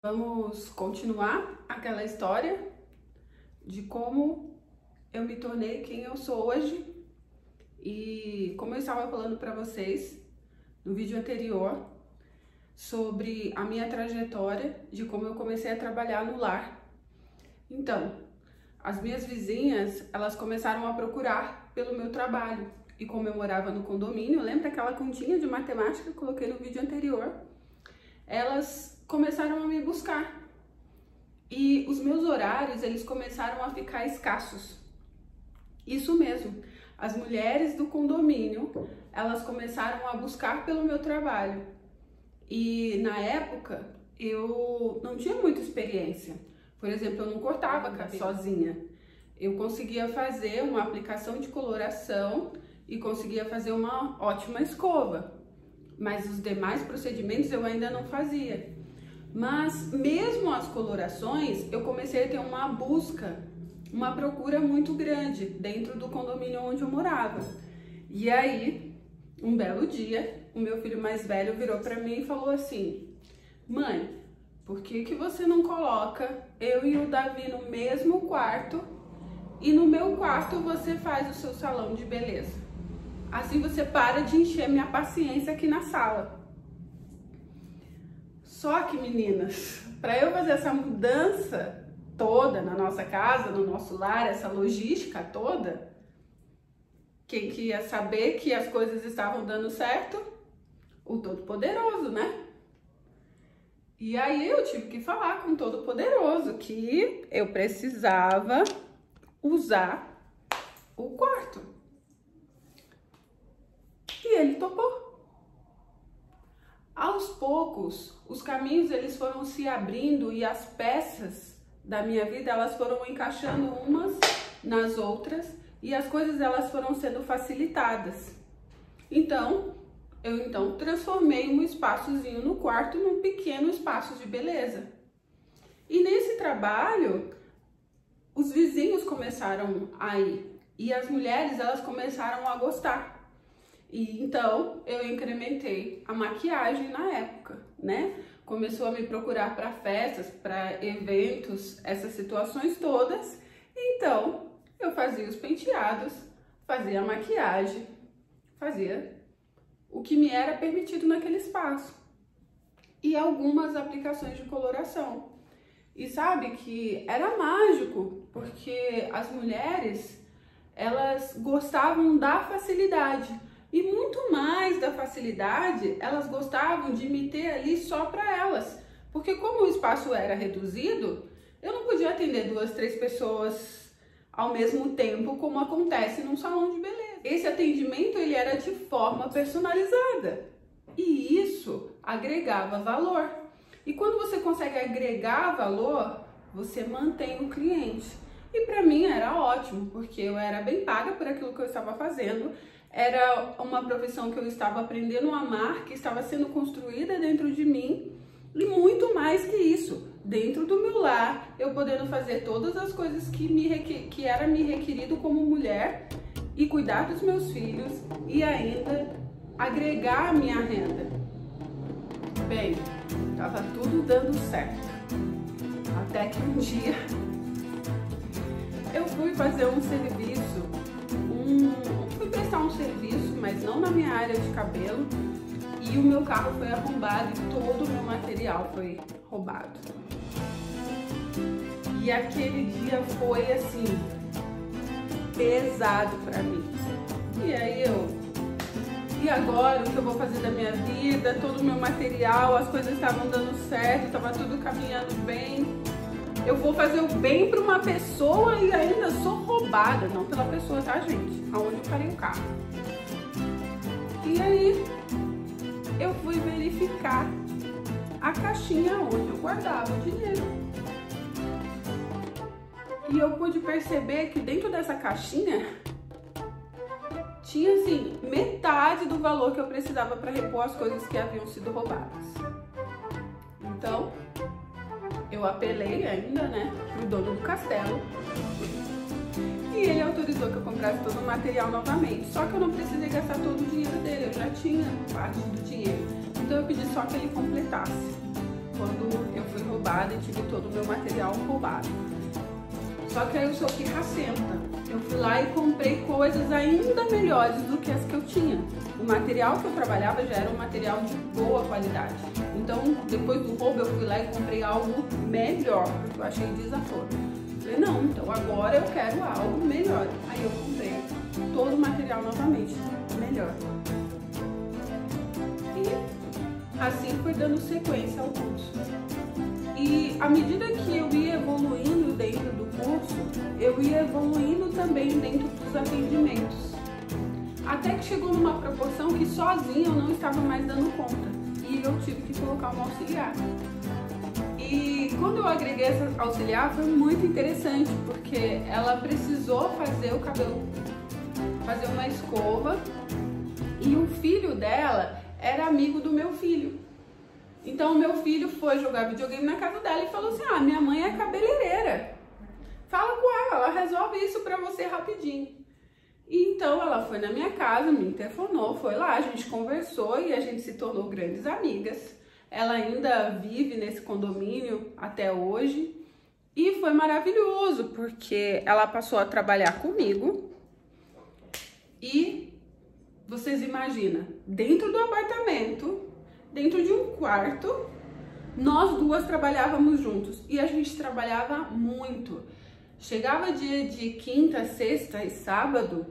Vamos continuar aquela história de como eu me tornei quem eu sou hoje. E como eu estava falando para vocês no vídeo anterior sobre a minha trajetória, de como eu comecei a trabalhar no lar. Então, as minhas vizinhas, elas começaram a procurar pelo meu trabalho. E como eu morava no condomínio, lembra aquela continha de matemática que eu coloquei no vídeo anterior? Elas começaram a me buscar. E os meus horários, eles começaram a ficar escassos. Isso mesmo. As mulheres do condomínio, elas começaram a buscar pelo meu trabalho. E na época, eu não tinha muita experiência. Por exemplo, eu não cortava sozinha. Eu conseguia fazer uma aplicação de coloração e conseguia fazer uma ótima escova. Mas os demais procedimentos eu ainda não fazia. Mas mesmo as colorações, eu comecei a ter uma busca, uma procura muito grande dentro do condomínio onde eu morava. E aí, um belo dia, o meu filho mais velho virou para mim e falou assim: mãe, por que você não coloca eu e o Davi no mesmo quarto e no meu quarto você faz o seu salão de beleza? Assim você para de encher minha paciência aqui na sala. Só que, meninas, para eu fazer essa mudança toda na nossa casa, no nosso lar, essa logística toda, quem que ia saber que as coisas estavam dando certo? O Todo-Poderoso, né? E aí eu tive que falar com o Todo-Poderoso que eu precisava usar o quarto. E ele topou. Aos poucos, os caminhos eles foram se abrindo e as peças da minha vida elas foram encaixando umas nas outras e as coisas elas foram sendo facilitadas. Então, eu transformei um espaçozinho no quarto num pequeno espaço de beleza. E nesse trabalho, os vizinhos começaram a ir e as mulheres elas começaram a gostar. E então eu incrementei a maquiagem na época, né? Começou a me procurar para festas, para eventos, essas situações todas. Então eu fazia os penteados, fazia a maquiagem, fazia o que me era permitido naquele espaço. E algumas aplicações de coloração. E sabe que era mágico, porque as mulheres, elas gostavam da facilidade. E muito mais da facilidade, elas gostavam de me ter ali só para elas. Porque como o espaço era reduzido, eu não podia atender 2, 3 pessoas ao mesmo tempo, como acontece num salão de beleza. Esse atendimento ele era de forma personalizada. E isso agregava valor. E quando você consegue agregar valor, você mantém o cliente. E para mim era ótimo, porque eu era bem paga por aquilo que eu estava fazendo. Era uma profissão que eu estava aprendendo a amar, que estava sendo construída dentro de mim. E muito mais que isso, dentro do meu lar, eu podendo fazer todas as coisas que era me requerido como mulher e cuidar dos meus filhos e ainda agregar a minha renda. Bem, estava tudo dando certo. Até que um dia eu fui fazer um serviço, fui prestar um serviço, mas não na minha área de cabelo, e o meu carro foi arrombado e todo o meu material foi roubado. E aquele dia foi assim, pesado pra mim. E aí e agora o que eu vou fazer da minha vida? Todo o meu material, as coisas estavam dando certo, estava tudo caminhando bem. Eu vou fazer o bem para uma pessoa e ainda sou roubada. Não pela pessoa, tá, gente? Aonde eu parei o carro. E aí, eu fui verificar a caixinha onde eu guardava o dinheiro. E eu pude perceber que dentro dessa caixinha tinha, assim, metade do valor que eu precisava para repor as coisas que haviam sido roubadas. Então, eu apelei ainda, né, pro dono do castelo. E ele autorizou que eu comprasse todo o material novamente. Só que eu não precisei gastar todo o dinheiro dele, eu já tinha parte do dinheiro. Então eu pedi só que ele completasse. quando eu fui roubada e tive todo o meu material roubado. Só que aí eu sou pirracenta. Eu fui lá e comprei coisas ainda melhores do que as que eu tinha. O material que eu trabalhava já era um material de boa qualidade. Então, depois do roubo, eu fui lá e comprei algo melhor, porque eu achei desaforo. Falei, não, então agora eu quero algo melhor. Aí eu comprei todo o material novamente, melhor. E assim foi dando sequência ao curso. E à medida que eu ia evoluindo dentro do curso, eu ia evoluindo também dentro dos atendimentos. Até que chegou numa proporção que sozinha eu não estava mais dando conta. E eu tive que colocar uma auxiliar. E quando eu agreguei essa auxiliar foi muito interessante, porque ela precisou fazer o cabelo, fazer uma escova, e o filho dela era amigo do meu filho. Então o meu filho foi jogar videogame na casa dela e falou assim, ah, minha mãe é cabeleireira, fala com ela resolve isso pra você rapidinho. E então ela foi na minha casa, me interfonou, foi lá, a gente conversou e a gente se tornou grandes amigas. Ela ainda vive nesse condomínio até hoje e foi maravilhoso, porque ela passou a trabalhar comigo e vocês imaginam, dentro do apartamento, dentro de um quarto, nós duas trabalhávamos juntos e a gente trabalhava muito. Chegava dia de quinta, sexta e sábado,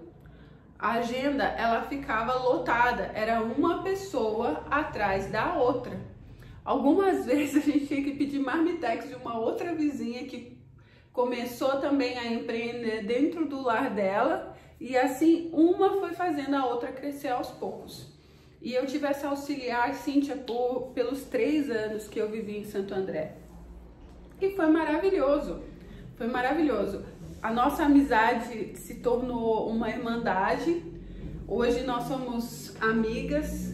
a agenda ela ficava lotada, era uma pessoa atrás da outra. Algumas vezes a gente tinha que pedir marmitex de uma outra vizinha que começou também a empreender dentro do lar dela e assim uma foi fazendo a outra crescer aos poucos. E eu tive essa auxiliar, Cíntia, pelos 3 anos que eu vivi em Santo André. E foi maravilhoso, foi maravilhoso. A nossa amizade se tornou uma irmandade. Hoje nós somos amigas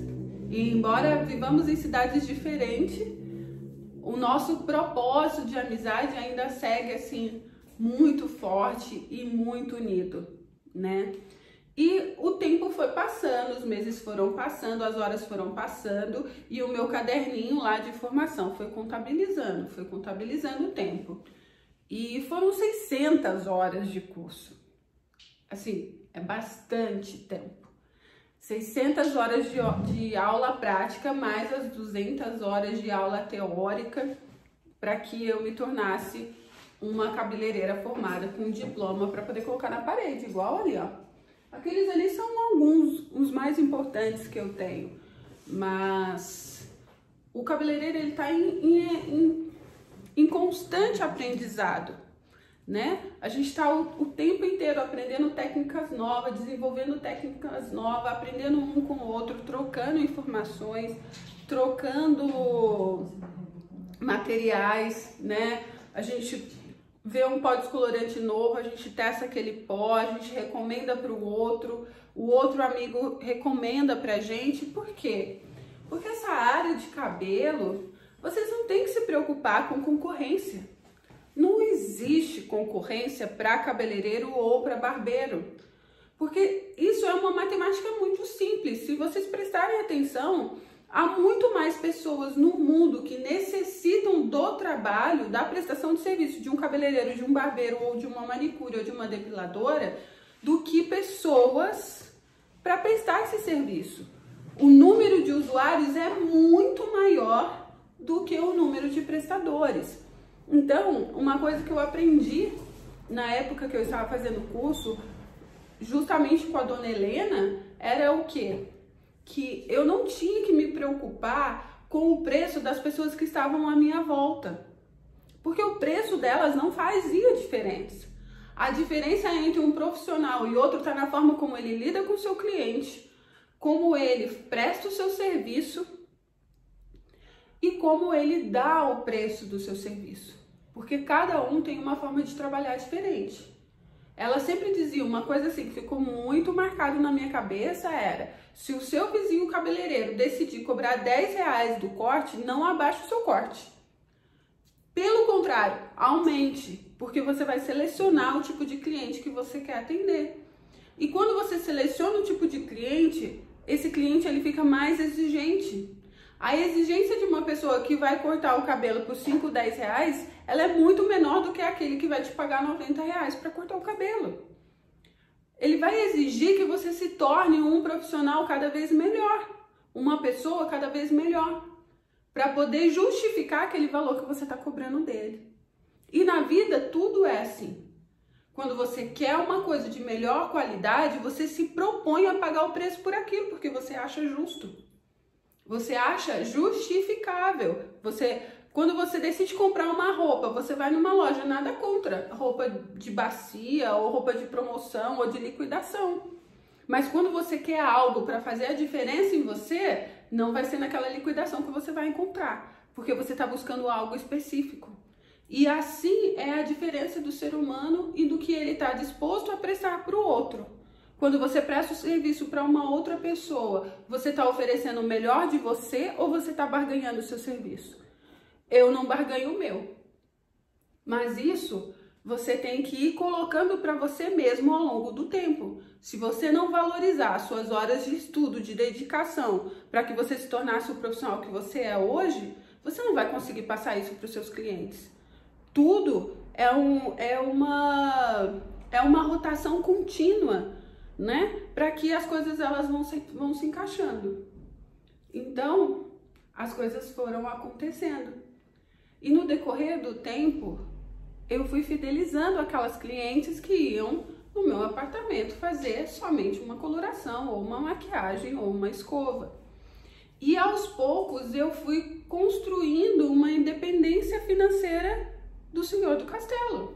e embora vivamos em cidades diferentes, o nosso propósito de amizade ainda segue assim muito forte e muito unido, né? E o tempo foi passando, os meses foram passando, as horas foram passando e o meu caderninho lá de formação foi contabilizando o tempo. E foram 600 horas de curso. Assim, é bastante tempo. 600 horas de aula prática, mais as 200 horas de aula teórica, para que eu me tornasse uma cabeleireira formada com diploma para poder colocar na parede, igual ali, ó. Aqueles ali são alguns, os mais importantes que eu tenho, mas o cabeleireiro ele tá em constante aprendizado, né? A gente está o tempo inteiro aprendendo técnicas novas, desenvolvendo técnicas novas, aprendendo um com o outro, trocando informações, trocando materiais, né? A gente vê um pó descolorante novo, a gente testa aquele pó, a gente recomenda para o outro amigo recomenda pra gente. Por quê? Porque essa área de cabelo, vocês não têm que se preocupar com concorrência. Não existe concorrência para cabeleireiro ou para barbeiro, porque isso é uma matemática muito simples. Se vocês prestarem atenção, há muito mais pessoas no mundo que necessitam do trabalho, da prestação de serviço de um cabeleireiro, de um barbeiro ou de uma manicure ou de uma depiladora, do que pessoas para prestar esse serviço. O número de usuários é muito maior do que o número de prestadores. Então, uma coisa que eu aprendi na época que eu estava fazendo o curso, justamente com a dona Helena, era o quê? Que eu não tinha que me preocupar com o preço das pessoas que estavam à minha volta, porque o preço delas não fazia diferença. A diferença entre um profissional e outro está na forma como ele lida com o seu cliente, como ele presta o seu serviço e como ele dá o preço do seu serviço, porque cada um tem uma forma de trabalhar diferente. Ela sempre dizia uma coisa assim que ficou muito marcado na minha cabeça, era: se o seu vizinho cabeleireiro decidir cobrar R$10 do corte, não abaixe o seu corte. Pelo contrário, aumente, porque você vai selecionar o tipo de cliente que você quer atender. E quando você seleciona o tipo de cliente, esse cliente ele fica mais exigente. A exigência de uma pessoa que vai cortar o cabelo por 5, 10 reais, ela é muito menor do que aquele que vai te pagar 90 reais para cortar o cabelo. Ele vai exigir que você se torne um profissional cada vez melhor, uma pessoa cada vez melhor, para poder justificar aquele valor que você está cobrando dele. E na vida tudo é assim. Quando você quer uma coisa de melhor qualidade, você se propõe a pagar o preço por aquilo, porque você acha justo. Você acha justificável. Quando você decide comprar uma roupa, você vai numa loja, nada contra roupa de bacia, ou roupa de promoção, ou de liquidação. Mas quando você quer algo para fazer a diferença em você, não vai ser naquela liquidação que você vai encontrar, porque você está buscando algo específico. E assim é a diferença do ser humano e do que ele está disposto a prestar para o outro. Quando você presta o serviço para uma outra pessoa, você está oferecendo o melhor de você ou você está barganhando o seu serviço? Eu não barganho o meu. Mas isso você tem que ir colocando para você mesmo ao longo do tempo. Se você não valorizar as suas horas de estudo, de dedicação, para que você se tornasse o profissional que você é hoje, você não vai conseguir passar isso para os seus clientes. Tudo é uma rotação contínua, né? Para que as coisas elas vão se encaixando. Então, as coisas foram acontecendo. E no decorrer do tempo, eu fui fidelizando aquelas clientes que iam no meu apartamento fazer somente uma coloração, ou uma maquiagem, ou uma escova. E aos poucos eu fui construindo uma independência financeira do senhor do castelo.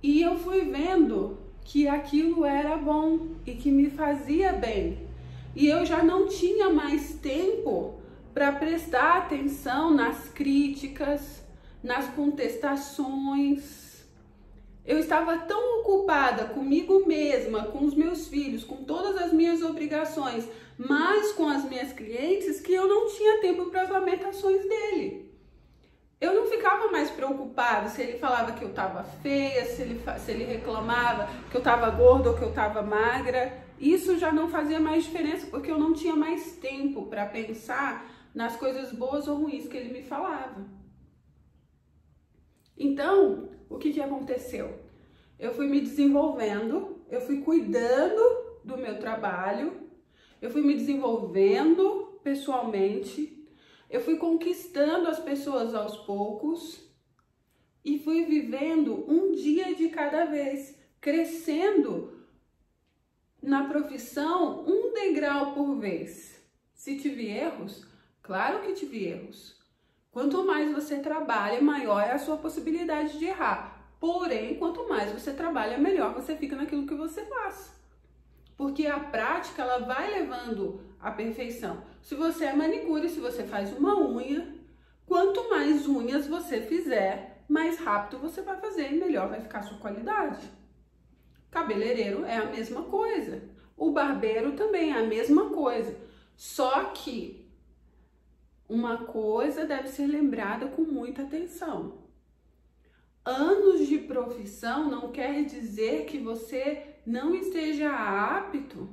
E eu fui vendo que aquilo era bom e que me fazia bem. E eu já não tinha mais tempo para prestar atenção nas críticas, nas contestações. Eu estava tão ocupada comigo mesma, com os meus filhos, com todas as minhas obrigações, mas com as minhas clientes, que eu não tinha tempo para as lamentações dele. Eu não ficava mais preocupada se ele falava que eu estava feia, se ele reclamava que eu estava gorda ou que eu estava magra. Isso já não fazia mais diferença, porque eu não tinha mais tempo para pensar nas coisas boas ou ruins que ele me falava. Então, o que aconteceu? Eu fui me desenvolvendo, eu fui cuidando do meu trabalho, eu fui me desenvolvendo pessoalmente, eu fui conquistando as pessoas aos poucos e fui vivendo um dia de cada vez, crescendo na profissão um degrau por vez. Se tive erros, claro que tive erros. Quanto mais você trabalha, maior é a sua possibilidade de errar. Porém, quanto mais você trabalha, melhor você fica naquilo que você faz. Porque a prática, ela vai levando à perfeição. Se você é manicure, se você faz uma unha, quanto mais unhas você fizer, mais rápido você vai fazer e melhor vai ficar a sua qualidade. Cabeleireiro é a mesma coisa. O barbeiro também é a mesma coisa. Só que uma coisa deve ser lembrada com muita atenção. Anos de profissão não quer dizer que você não esteja apto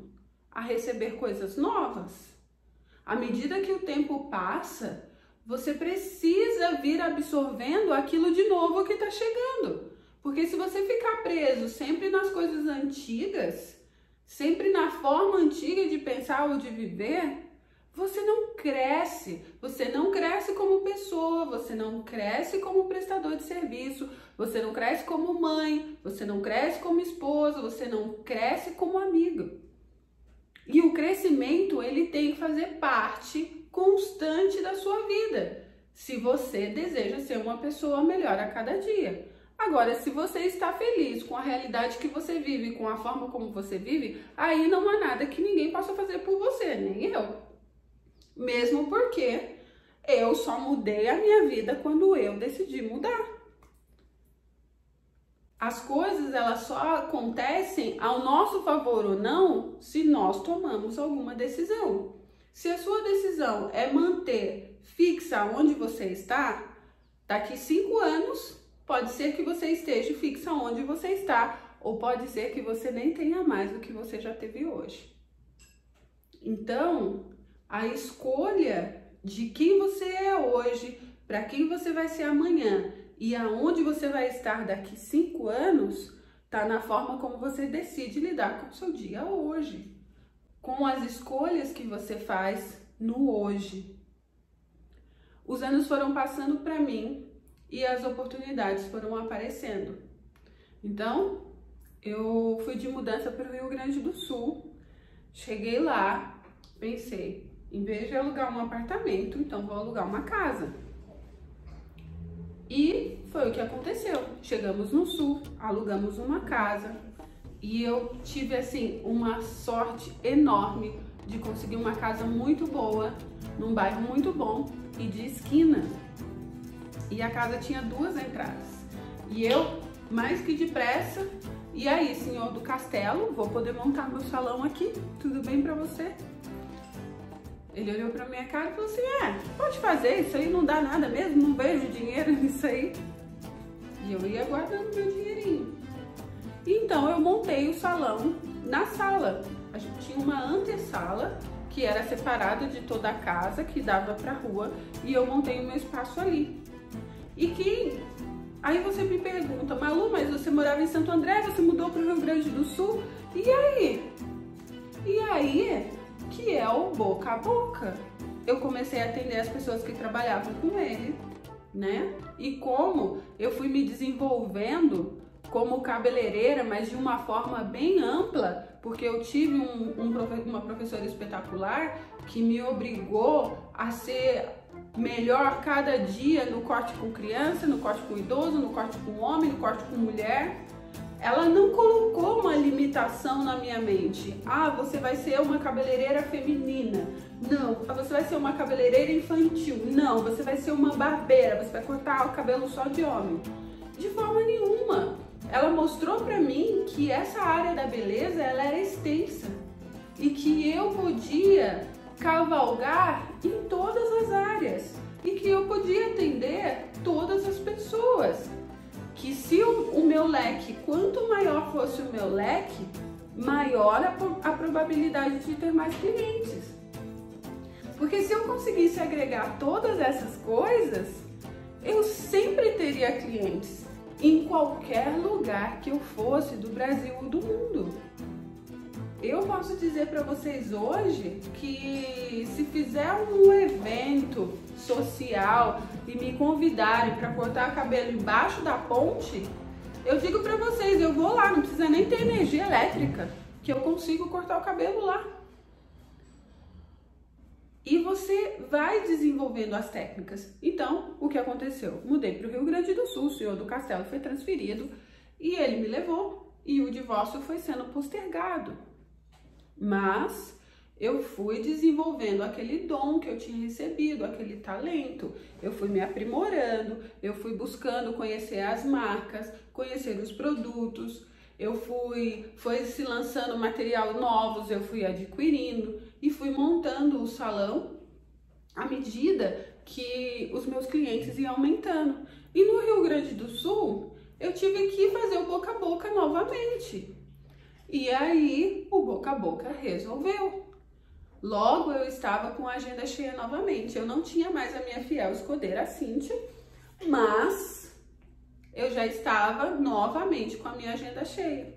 a receber coisas novas. À medida que o tempo passa, você precisa vir absorvendo aquilo de novo que está chegando. Porque se você ficar preso sempre nas coisas antigas, sempre na forma antiga de pensar ou de viver, você não cresce como pessoa, você não cresce como prestador de serviço, você não cresce como mãe, você não cresce como esposa, você não cresce como amigo. E o crescimento, ele tem que fazer parte constante da sua vida, se você deseja ser uma pessoa melhor a cada dia. Agora, se você está feliz com a realidade que você vive, com a forma como você vive, aí não há nada que ninguém possa fazer por você, nem eu. Mesmo porque eu só mudei a minha vida quando eu decidi mudar. As coisas, elas só acontecem ao nosso favor ou não se nós tomamos alguma decisão. Se a sua decisão é manter fixa onde você está, daqui 5 anos pode ser que você esteja fixa onde você está, ou pode ser que você nem tenha mais do que você já teve hoje. Então, a escolha de quem você é hoje, para quem você vai ser amanhã e aonde você vai estar daqui 5 anos, tá na forma como você decide lidar com o seu dia hoje, com as escolhas que você faz no hoje. Os anos foram passando para mim e as oportunidades foram aparecendo. Então, eu fui de mudança para o Rio Grande do Sul. Cheguei lá, pensei, em vez de alugar um apartamento, então vou alugar uma casa. E foi o que aconteceu. Chegamos no Sul, alugamos uma casa e eu tive assim uma sorte enorme de conseguir uma casa muito boa, num bairro muito bom e de esquina. E a casa tinha 2 entradas. E eu, mais que depressa, e aí, senhor do castelo, vou poder montar meu salão aqui? Tudo bem pra você? Ele olhou pra minha cara e falou assim, pode fazer, isso aí não dá nada mesmo, não vejo dinheiro nisso aí. E eu ia guardando meu dinheirinho. Então eu montei o salão na sala. A gente tinha uma antessala que era separada de toda a casa, que dava pra rua, e eu montei o meu espaço ali. Aí você me pergunta, Malu, mas você morava em Santo André, você mudou para o Rio Grande do Sul, e aí? E aí que é o boca a boca. Eu comecei a atender as pessoas que trabalhavam com ele, né? E como eu fui me desenvolvendo como cabeleireira, mas de uma forma bem ampla, porque eu tive uma professora espetacular que me obrigou a ser melhor cada dia no corte com criança, no corte com idoso, no corte com homem, no corte com mulher. Ela não colocou uma limitação na minha mente. Você vai ser uma cabeleireira feminina. Não. Você vai ser uma cabeleireira infantil. Não. Você vai ser uma barbeira. Você vai cortar o cabelo só de homem. De forma nenhuma. Ela mostrou pra mim que essa área da beleza, ela era extensa. E que eu podia cavalgar em todas as áreas. E que eu podia atender todas as pessoas. Que se o meu leque, quanto maior fosse o meu leque, maior a probabilidade de ter mais clientes. Porque se eu conseguisse agregar todas essas coisas, eu sempre teria clientes, em qualquer lugar que eu fosse do Brasil ou do mundo. Eu posso dizer para vocês hoje que se fizer um evento social e me convidarem para cortar cabelo embaixo da ponte, eu digo para vocês, eu vou lá, não precisa nem ter energia elétrica, que eu consigo cortar o cabelo lá. E você vai desenvolvendo as técnicas. Então, o que aconteceu? Mudei para o Rio Grande do Sul, o senhor do castelo foi transferido e ele me levou e o divórcio foi sendo postergado. Mas eu fui desenvolvendo aquele dom que eu tinha recebido, aquele talento. Eu fui me aprimorando, eu fui buscando conhecer as marcas, conhecer os produtos. Foi se lançando material novos, eu fui adquirindo e fui montando o salão à medida que os meus clientes iam aumentando. E no Rio Grande do Sul, eu tive que fazer o boca a boca novamente. E aí, o boca a boca resolveu. Logo, eu estava com a agenda cheia novamente. Eu não tinha mais a minha fiel escudeira, a Cíntia, mas eu já estava novamente com a minha agenda cheia.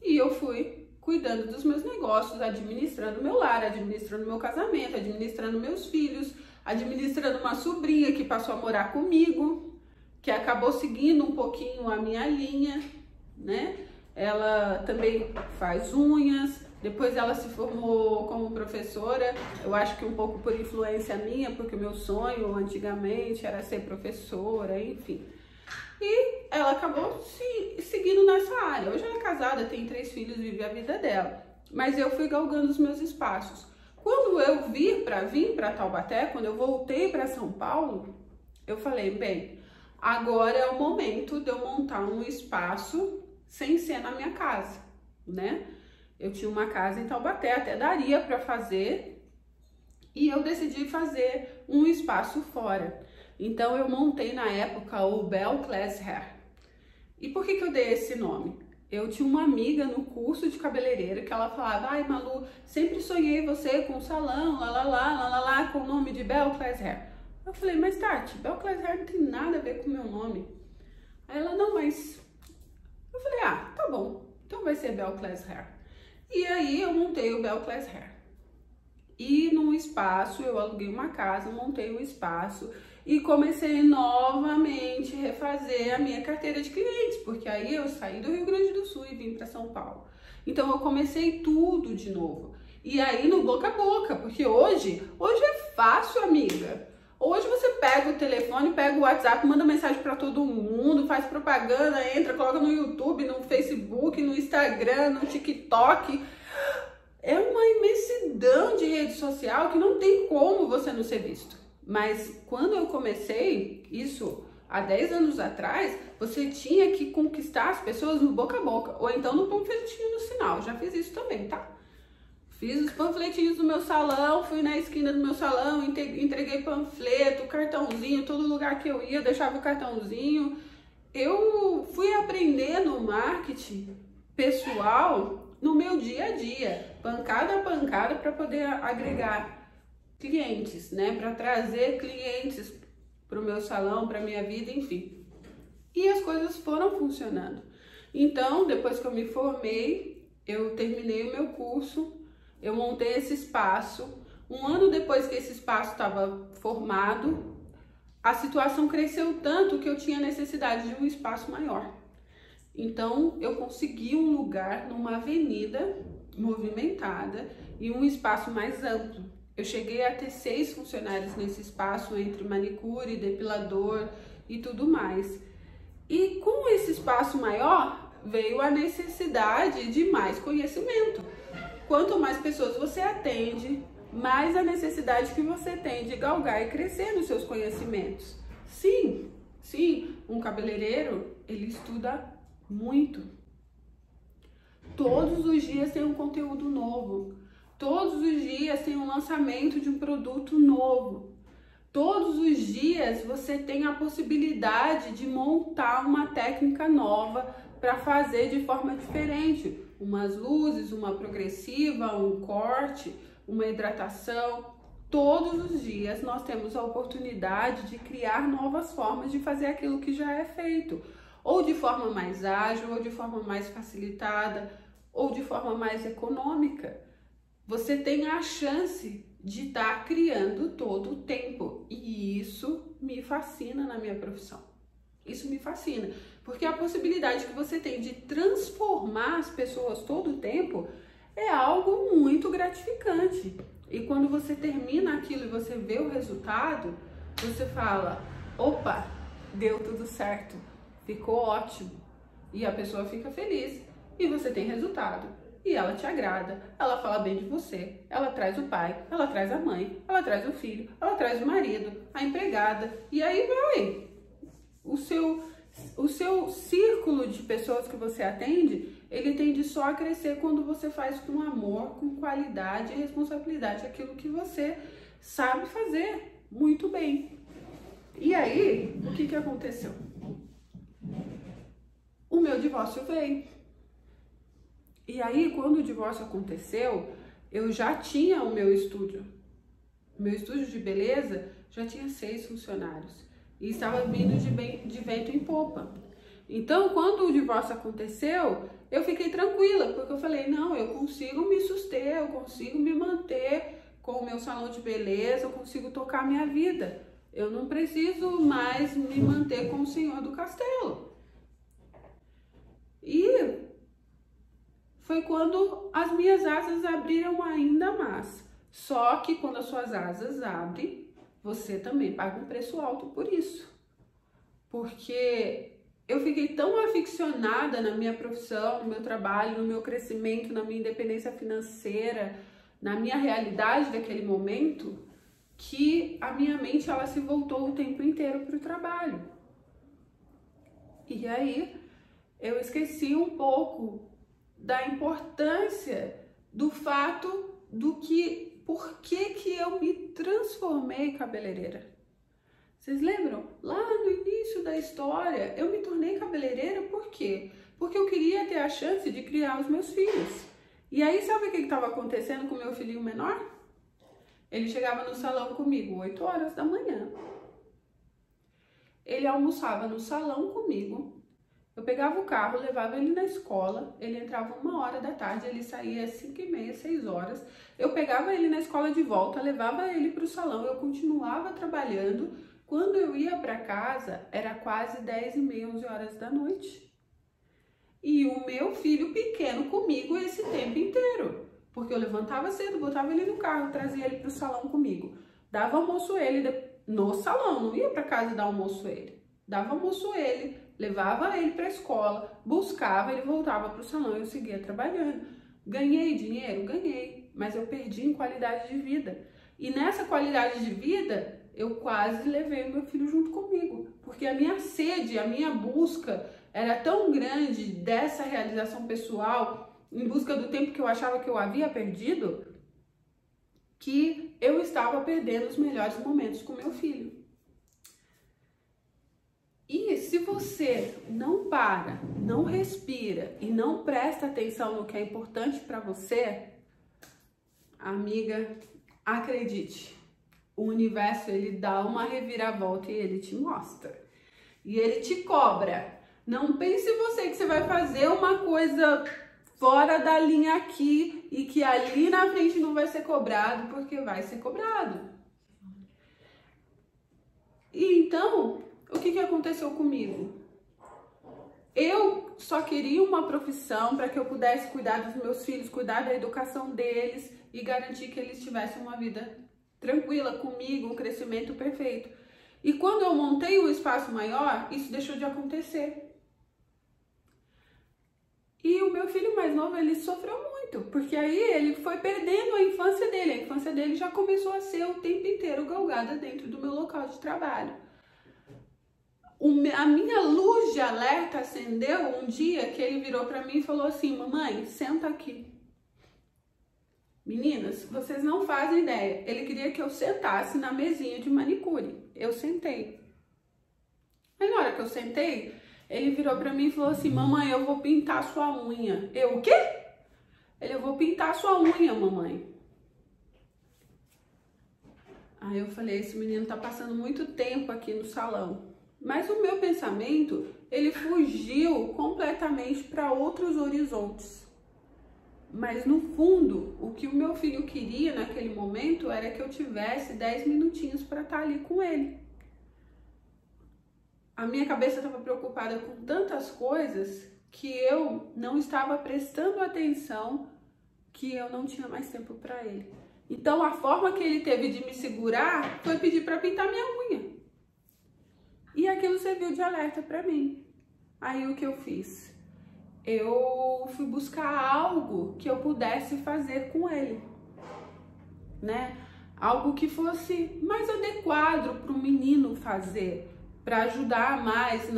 E eu fui cuidando dos meus negócios, administrando meu lar, administrando meu casamento, administrando meus filhos, administrando uma sobrinha que passou a morar comigo, que acabou seguindo um pouquinho a minha linha, né? Ela também faz unhas, depois ela se formou como professora, eu acho que um pouco por influência minha, porque o meu sonho antigamente era ser professora, enfim. E ela acabou seguindo nessa área. Hoje ela é casada, tem 3 filhos, vive a vida dela. Mas eu fui galgando os meus espaços. Quando eu vim para Taubaté, quando eu voltei para São Paulo, eu falei, bem, agora é o momento de eu montar um espaço sem ser na minha casa, né? Eu tinha uma casa em Taubaté, até daria para fazer, e eu decidi fazer um espaço fora. Então eu montei na época o Belle Class Hair. E por que eu dei esse nome? Eu tinha uma amiga no curso de cabeleireiro que ela falava: ai, Malu, sempre sonhei você com um salão, lá, com o nome de Bel Class Hair. Eu falei: mas Tati, Bel Class Hair não tem nada a ver com o meu nome. Aí ela: não, mas... Eu falei: ah, tá bom, então vai ser Bel Class Hair. E aí eu montei o Bel Class Hair. E num espaço, eu aluguei uma casa, montei um espaço e comecei novamente a refazer a minha carteira de clientes, porque aí eu saí do Rio Grande do Sul e vim para São Paulo. Então eu comecei tudo de novo. E aí no boca a boca, porque hoje é fácil, amiga. Hoje você pega o telefone, pega o WhatsApp, manda mensagem para todo mundo, faz propaganda, entra, coloca no YouTube, no Facebook, no Instagram, no TikTok. É uma imensidão de rede social que não tem como você não ser visto. Mas quando eu comecei isso há 10 anos atrás, você tinha que conquistar as pessoas no boca a boca, ou então no panfletinho no sinal. Já fiz isso também, tá? Fiz os panfletinhos do meu salão, fui na esquina do meu salão, entreguei panfleto, cartãozinho, todo lugar que eu ia, deixava o cartãozinho. Eu fui aprendendo marketing pessoal no meu dia a dia, pancada a pancada, para poder agregar clientes, né? Para trazer clientes para o meu salão, para minha vida, enfim. E as coisas foram funcionando. Então, depois que eu me formei, eu terminei o meu curso, eu montei esse espaço. Um ano depois que esse espaço estava formado, a situação cresceu tanto que eu tinha necessidade de um espaço maior. Então, eu consegui um lugar numa avenida movimentada e um espaço mais amplo. Eu cheguei a ter 6 funcionários nesse espaço, entre manicure, depilador e tudo mais. E com esse espaço maior, veio a necessidade de mais conhecimento. Quanto mais pessoas você atende, mais a necessidade que você tem de galgar e crescer nos seus conhecimentos. Sim, um cabeleireiro, ele estuda muito. Todos os dias tem um conteúdo novo. Todos os dias tem um lançamento de um produto novo. Todos os dias você tem a possibilidade de montar uma técnica nova para fazer de forma diferente. Umas luzes, uma progressiva, um corte, uma hidratação. Todos os dias nós temos a oportunidade de criar novas formas de fazer aquilo que já é feito. Ou de forma mais ágil, ou de forma mais facilitada, ou de forma mais econômica. Você tem a chance de estar criando todo o tempo. E isso me fascina na minha profissão. Isso me fascina. Porque a possibilidade que você tem de transformar as pessoas todo o tempo é algo muito gratificante. E quando você termina aquilo e você vê o resultado, você fala: opa, deu tudo certo. Ficou ótimo. E a pessoa fica feliz. E você tem resultado. E ela te agrada. Ela fala bem de você. Ela traz o pai. Ela traz a mãe. Ela traz o filho. Ela traz o marido. A empregada. E aí vai. O seu círculo de pessoas que você atende, ele tende só a crescer quando você faz com amor, com qualidade e responsabilidade aquilo que você sabe fazer muito bem. E aí, o que aconteceu? O meu divórcio veio. E aí, quando o divórcio aconteceu, eu já tinha o meu estúdio. O meu estúdio de beleza já tinha 6 funcionários. E estava vindo de vento em popa. Então, quando o divórcio aconteceu, eu fiquei tranquila, porque eu falei: não, eu consigo me suster, eu consigo me manter com o meu salão de beleza, eu consigo tocar a minha vida. Eu não preciso mais me manter com o senhor do castelo. E foi quando as minhas asas abriram ainda mais. Só que quando as suas asas abrem, você também paga um preço alto por isso. Porque eu fiquei tão aficionada na minha profissão, no meu trabalho, no meu crescimento, na minha independência financeira, na minha realidade daquele momento, que a minha mente ela se voltou o tempo inteiro para o trabalho. E aí eu esqueci um pouco da importância do fato por que eu me transformei em cabeleireira. Vocês lembram? Lá no início da história, eu me tornei cabeleireira por quê? porque eu queria ter a chance de criar os meus filhos. E aí, sabe o que estava acontecendo com o meu filhinho menor? Ele chegava no salão comigo 8 horas da manhã. Ele almoçava no salão comigo. Eu pegava o carro, levava ele na escola, ele entrava 1 hora da tarde, ele saía às 5h30, 6 horas. Eu pegava ele na escola de volta, levava ele para o salão, eu continuava trabalhando. Quando eu ia para casa, era quase 10h30, 11 horas da noite. E o meu filho pequeno comigo esse tempo inteiro. Porque eu levantava cedo, botava ele no carro, trazia ele para o salão comigo. Dava almoço a ele no salão, não ia para casa dar almoço a ele. Dava almoço a ele, levava ele para a escola, buscava, ele voltava para o salão e eu seguia trabalhando. Ganhei dinheiro? Ganhei, mas eu perdi em qualidade de vida. E nessa qualidade de vida, eu quase levei o meu filho junto comigo, porque a minha sede, a minha busca era tão grande dessa realização pessoal, em busca do tempo que eu achava que eu havia perdido, que eu estava perdendo os melhores momentos com meu filho. E se você não para, não respira e não presta atenção no que é importante para você, amiga, acredite, o universo ele dá uma reviravolta e ele te mostra. E ele te cobra. Não pense você que você vai fazer uma coisa fora da linha aqui e que ali na frente não vai ser cobrado, porque vai ser cobrado. E então, o que aconteceu comigo? Eu só queria uma profissão para que eu pudesse cuidar dos meus filhos, cuidar da educação deles e garantir que eles tivessem uma vida tranquila comigo, um crescimento perfeito. E quando eu montei um espaço maior, isso deixou de acontecer. E o meu filho mais novo, ele sofreu muito, porque aí ele foi perdendo a infância dele. A infância dele já começou a ser o tempo inteiro galgada dentro do meu local de trabalho. A minha luz de alerta acendeu um dia que ele virou para mim e falou assim: mamãe, senta aqui. Meninas, vocês não fazem ideia. Ele queria que eu sentasse na mesinha de manicure. Eu sentei. Aí na hora que eu sentei, ele virou pra mim e falou assim: mamãe, eu vou pintar sua unha. Eu, o quê? Ele, eu vou pintar sua unha, mamãe. Aí eu falei: esse menino tá passando muito tempo aqui no salão. Mas o meu pensamento, ele fugiu completamente para outros horizontes. Mas no fundo, o que o meu filho queria naquele momento era que eu tivesse 10 minutinhos para estar ali com ele. A minha cabeça estava preocupada com tantas coisas que eu não estava prestando atenção, que eu não tinha mais tempo para ele. Então a forma que ele teve de me segurar foi pedir para pintar minha unha. E aquilo serviu de alerta para mim. Aí o que eu fiz? Eu fui buscar algo que eu pudesse fazer com ele, né? Algo que fosse mais adequado para o menino fazer, para ajudar mais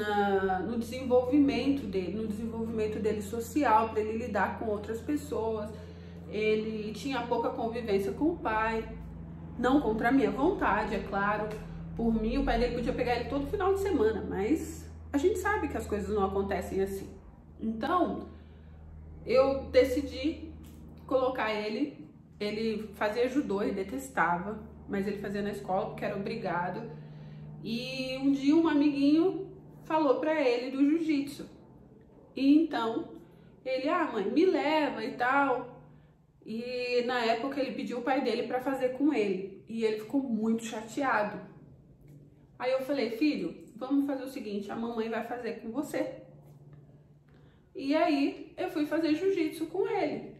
no desenvolvimento dele social, para ele lidar com outras pessoas. Ele tinha pouca convivência com o pai, não contra a minha vontade, é claro. Por mim, o pai dele podia pegar ele todo final de semana, mas a gente sabe que as coisas não acontecem assim. Então, eu decidi colocar ele fazia judô, ele detestava, mas ele fazia na escola porque era obrigado. E um dia um amiguinho falou pra ele do jiu-jitsu. E então, ele, mãe, me leva e tal. E na época ele pediu o pai dele pra fazer com ele. E ele ficou muito chateado. Aí eu falei: filho, vamos fazer o seguinte, a mamãe vai fazer com você. E aí eu fui fazer jiu-jitsu com ele.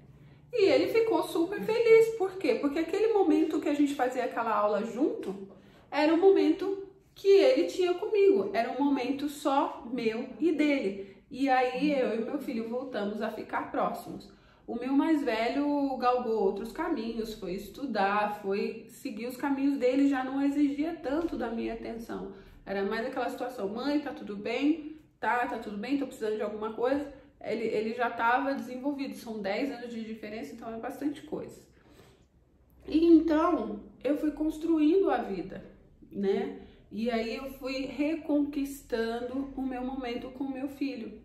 E ele ficou super feliz. Por quê? Porque aquele momento que a gente fazia aquela aula junto, era um momento que ele tinha comigo. Era um momento só meu e dele. E aí eu e meu filho voltamos a ficar próximos. O meu mais velho galgou outros caminhos, foi estudar, foi seguir os caminhos dele, já não exigia tanto da minha atenção. Era mais aquela situação: mãe, tá tudo bem? Tá tudo bem? Tô precisando de alguma coisa? Ele já estava desenvolvido, são 10 anos de diferença, então é bastante coisa. E então, eu fui construindo a vida, né? E aí eu fui reconquistando o meu momento com o meu filho.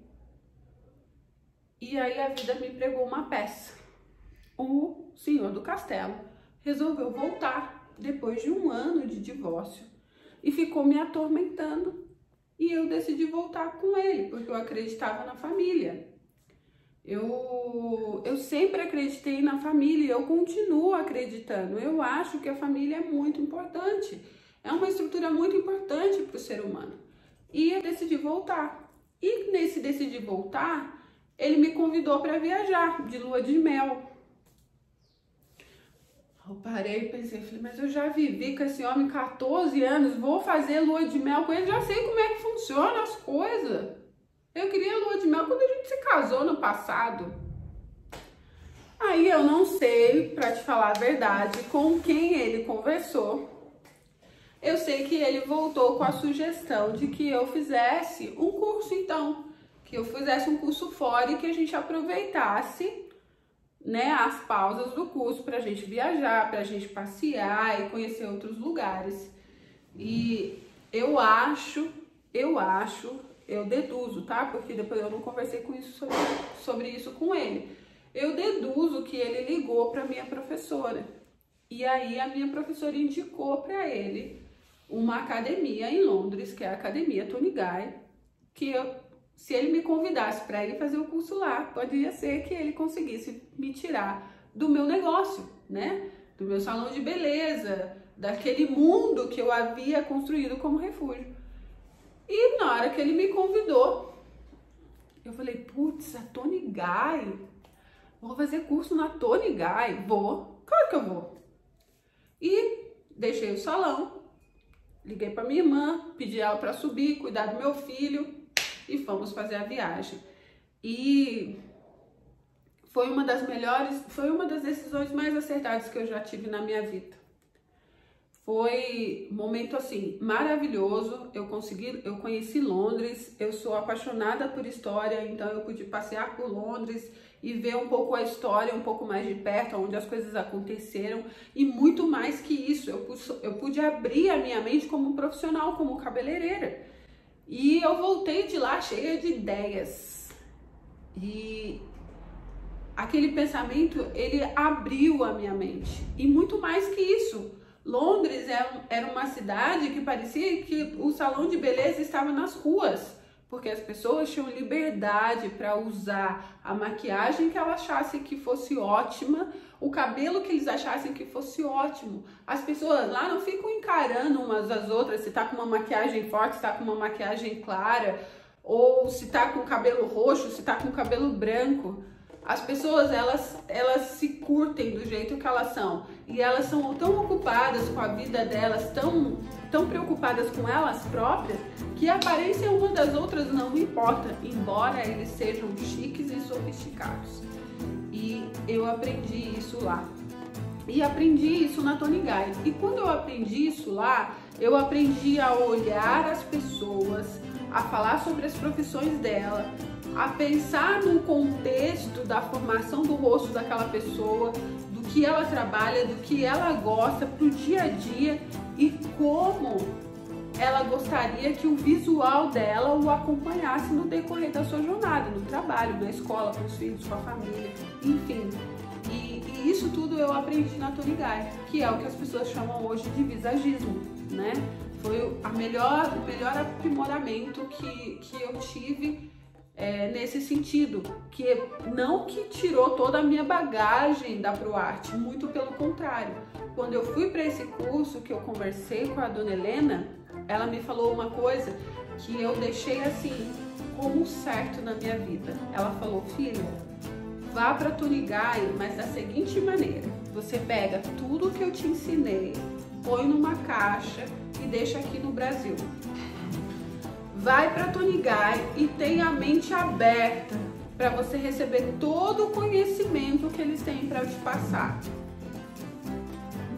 E aí a vida me pregou uma peça. O senhor do castelo resolveu voltar depois de 1 ano de divórcio e ficou me atormentando. E eu decidi voltar com ele, porque eu acreditava na família. Eu sempre acreditei na família e eu continuo acreditando. Eu acho que a família é muito importante. É uma estrutura muito importante para o ser humano. E eu decidi voltar. E nesse decidir voltar, ele me convidou para viajar de lua de mel. Eu parei e pensei, falei, mas eu já vivi com esse homem 14 anos, vou fazer lua de mel com ele, já sei como é que funciona as coisas. Eu queria lua de mel quando a gente se casou no passado. Aí eu não sei, pra te falar a verdade, com quem ele conversou. Eu sei que ele voltou com a sugestão de que eu fizesse um curso, então. Que eu fizesse um curso fora e que a gente aproveitasse, né, as pausas do curso pra gente viajar, pra gente passear e conhecer outros lugares. E eu deduzo, tá? Porque depois eu não conversei com isso sobre isso com ele. Eu deduzo que ele ligou para minha professora. E aí a minha professora indicou para ele uma academia em Londres, que é a Academia Tony Guy, que se ele me convidasse para ir fazer o curso lá, poderia ser que ele conseguisse me tirar do meu negócio, né? Do meu salão de beleza, daquele mundo que eu havia construído como refúgio. E na hora que ele me convidou, eu falei, putz, a Tony Guy, vou fazer curso na Tony Guy? Vou, claro que eu vou. E deixei o salão, liguei para minha irmã, pedi ela para subir, cuidar do meu filho e fomos fazer a viagem. E foi uma das decisões mais acertadas que eu já tive na minha vida. Foi um momento assim maravilhoso. Eu conheci Londres, eu sou apaixonada por história, então eu pude passear por Londres e ver um pouco a história, um pouco mais de perto, onde as coisas aconteceram, e muito mais que isso, eu pude abrir a minha mente como profissional, como cabeleireira. E eu voltei de lá cheia de ideias. E aquele pensamento, ele abriu a minha mente. E muito mais que isso, Londres era uma cidade que parecia que o salão de beleza estava nas ruas, porque as pessoas tinham liberdade para usar a maquiagem que elas achassem que fosse ótima, o cabelo que eles achassem que fosse ótimo. As pessoas lá não ficam encarando umas às outras se tá com uma maquiagem forte, se tá com uma maquiagem clara, ou se tá com cabelo roxo, se tá com cabelo branco. As pessoas, elas se curtem do jeito que elas são. E elas são tão ocupadas com a vida delas, tão preocupadas com elas próprias, que a aparência uma das outras não importa, embora eles sejam chiques e sofisticados. E eu aprendi isso lá. E aprendi isso na Tony Guy. E quando eu aprendi isso lá, eu aprendi a olhar as pessoas, a falar sobre as profissões dela, a pensar no contexto da formação do rosto daquela pessoa, do que ela trabalha, do que ela gosta pro dia a dia e como ela gostaria que o visual dela o acompanhasse no decorrer da sua jornada, no trabalho, na escola, com os filhos, com a família, enfim. E isso tudo eu aprendi na Tony Guy, que é o que as pessoas chamam hoje de visagismo, né? Foi o melhor aprimoramento que eu tive nesse sentido, que não que tirou toda a minha bagagem da ProArt, muito pelo contrário. Quando eu fui para esse curso, que eu conversei com a dona Helena, ela me falou uma coisa que eu deixei assim como certo na minha vida. Ela falou, filha, vá para Tony Guy, mas da seguinte maneira: você pega tudo que eu te ensinei, põe numa caixa e deixa aqui no Brasil. Vai para Tony Guy e tenha a mente aberta para você receber todo o conhecimento que eles têm para te passar.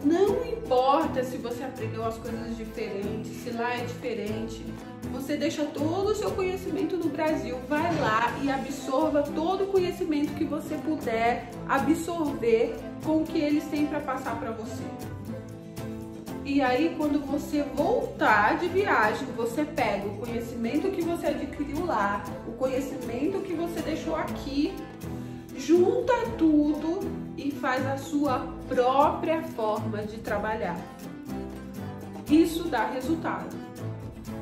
Não importa se você aprendeu as coisas diferentes, se lá é diferente, você deixa todo o seu conhecimento no Brasil, vai lá e absorva todo o conhecimento que você puder absorver com o que eles têm para passar para você. E aí, quando você voltar de viagem, você pega o conhecimento que você adquiriu lá, o conhecimento que você deixou aqui junta tudo e faz a sua própria forma de trabalhar. Isso dá resultado.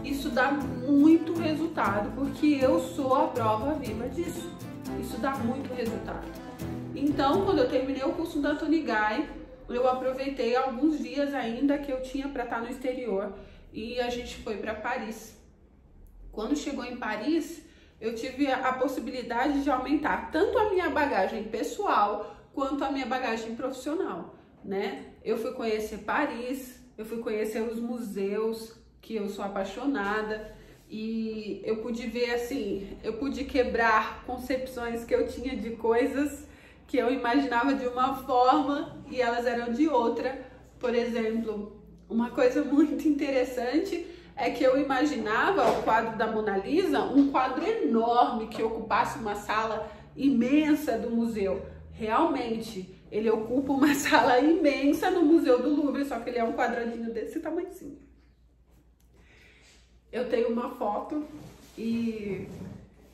Isso dá muito resultado, porque eu sou a prova viva disso. Isso dá muito resultado. Então, quando eu terminei o curso da Toni Guy, eu aproveitei alguns dias ainda que eu tinha para estar no exterior e a gente foi para Paris. Quando chegou em Paris, eu tive a possibilidade de aumentar tanto a minha bagagem pessoal quanto a minha bagagem profissional, né? Eu fui conhecer Paris, eu fui conhecer os museus, que eu sou apaixonada, e eu pude ver assim, eu pude quebrar concepções que eu tinha de coisas que eu imaginava de uma forma e elas eram de outra. Por exemplo, uma coisa muito interessante é que eu imaginava o quadro da Mona Lisa, um quadro enorme que ocupasse uma sala imensa do museu. Realmente, ele ocupa uma sala imensa no Museu do Louvre, só que ele é um quadradinho desse tamanhozinho. Eu tenho uma foto e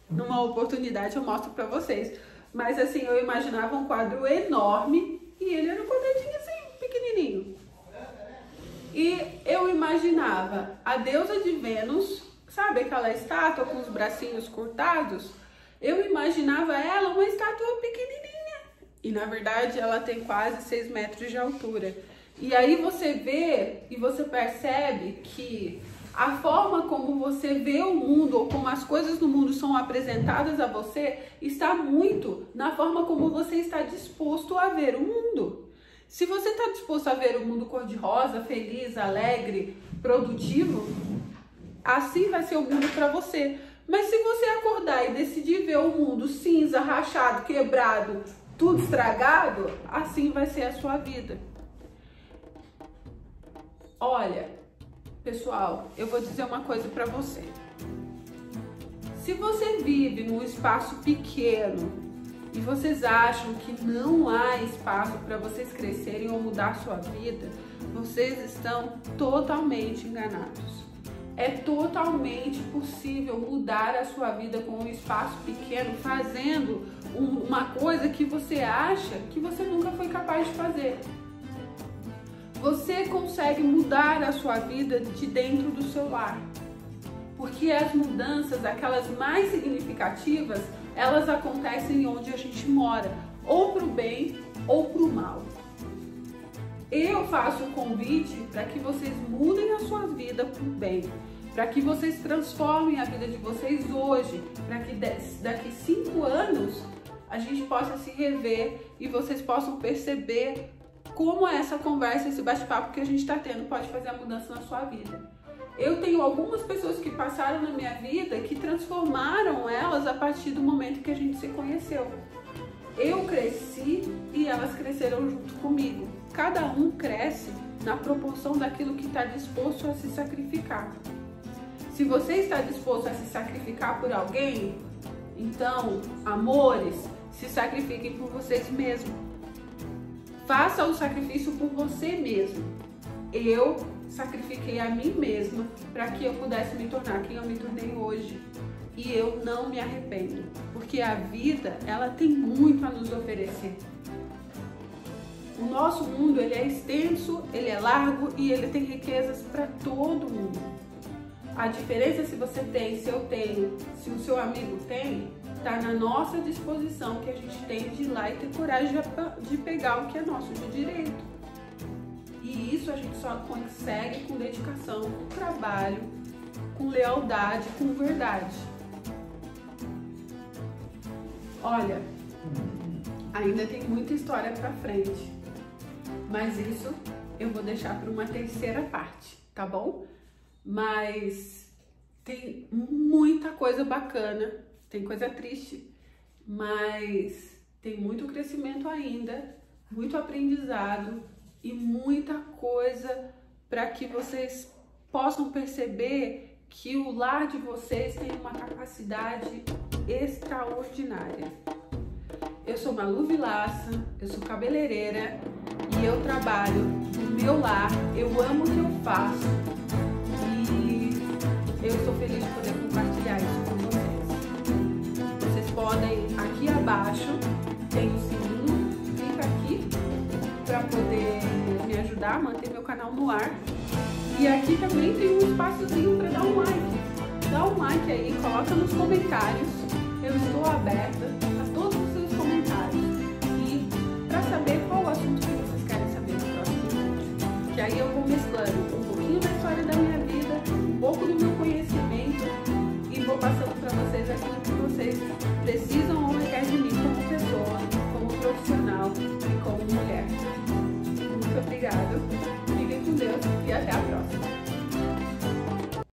numa oportunidade eu mostro pra vocês. Mas assim, eu imaginava um quadro enorme e ele era um quadradinho assim, pequenininho. E eu imaginava a deusa de Vênus, sabe aquela estátua com os bracinhos cortados? Eu imaginava ela uma estátua pequenininha. E na verdade ela tem quase 6 metros de altura. E aí você vê e você percebe que a forma como você vê o mundo ou como as coisas no mundo são apresentadas a você está muito na forma como você está disposto a ver o mundo. Se você está disposto a ver o mundo cor-de-rosa, feliz, alegre, produtivo, assim vai ser o mundo para você. Mas se você acordar e decidir ver o mundo cinza, rachado, quebrado, tudo estragado, assim vai ser a sua vida. Olha, pessoal, eu vou dizer uma coisa para você. Se você vive num espaço pequeno e vocês acham que não há espaço para vocês crescerem ou mudar sua vida, vocês estão totalmente enganados. É totalmente possível mudar a sua vida com um espaço pequeno, fazendo uma coisa que você acha que você nunca foi capaz de fazer. Você consegue mudar a sua vida de dentro do seu lar. Porque as mudanças, aquelas mais significativas, elas acontecem onde a gente mora, ou para o bem ou para o mal. Eu faço um convite para que vocês mudem a sua vida para o bem, para que vocês transformem a vida de vocês hoje, para que daqui 5 anos a gente possa se rever e vocês possam perceber como essa conversa, esse bate-papo que a gente está tendo pode fazer a mudança na sua vida. Eu tenho algumas pessoas que passaram na minha vida que transformaram elas a partir do momento que a gente se conheceu. Eu cresci e elas cresceram junto comigo. Cada um cresce na proporção daquilo que está disposto a se sacrificar. Se você está disposto a se sacrificar por alguém, então, amores, se sacrifiquem por vocês mesmos. Faça o sacrifício por você mesmo. Eu sacrifiquei a mim mesma para que eu pudesse me tornar quem eu me tornei hoje. E eu não me arrependo, porque a vida, ela tem muito a nos oferecer. O nosso mundo, ele é extenso, ele é largo e ele tem riquezas para todo mundo. A diferença se você tem, se eu tenho, se o seu amigo tem, está na nossa disposição que a gente tem de ir lá e ter coragem de pegar o que é nosso de direito. E isso a gente só consegue com dedicação, com trabalho, com lealdade, com verdade. Olha, ainda tem muita história pra frente, mas isso eu vou deixar para uma terceira parte, tá bom? Mas tem muita coisa bacana, tem coisa triste, mas tem muito crescimento ainda, muito aprendizado e muita coisa para que vocês possam perceber que o lar de vocês tem uma capacidade extraordinária. Eu sou Malu Vilaça, eu sou cabeleireira e eu trabalho no meu lar, eu amo o que eu faço e eu estou feliz de poder compartilhar isso com vocês. Vocês podem, aqui abaixo, tem o sininho, clica aqui para poder me ajudar a manter meu canal no ar. E aqui também tem um espaçozinho para dar um like. Dá um like aí, coloca nos comentários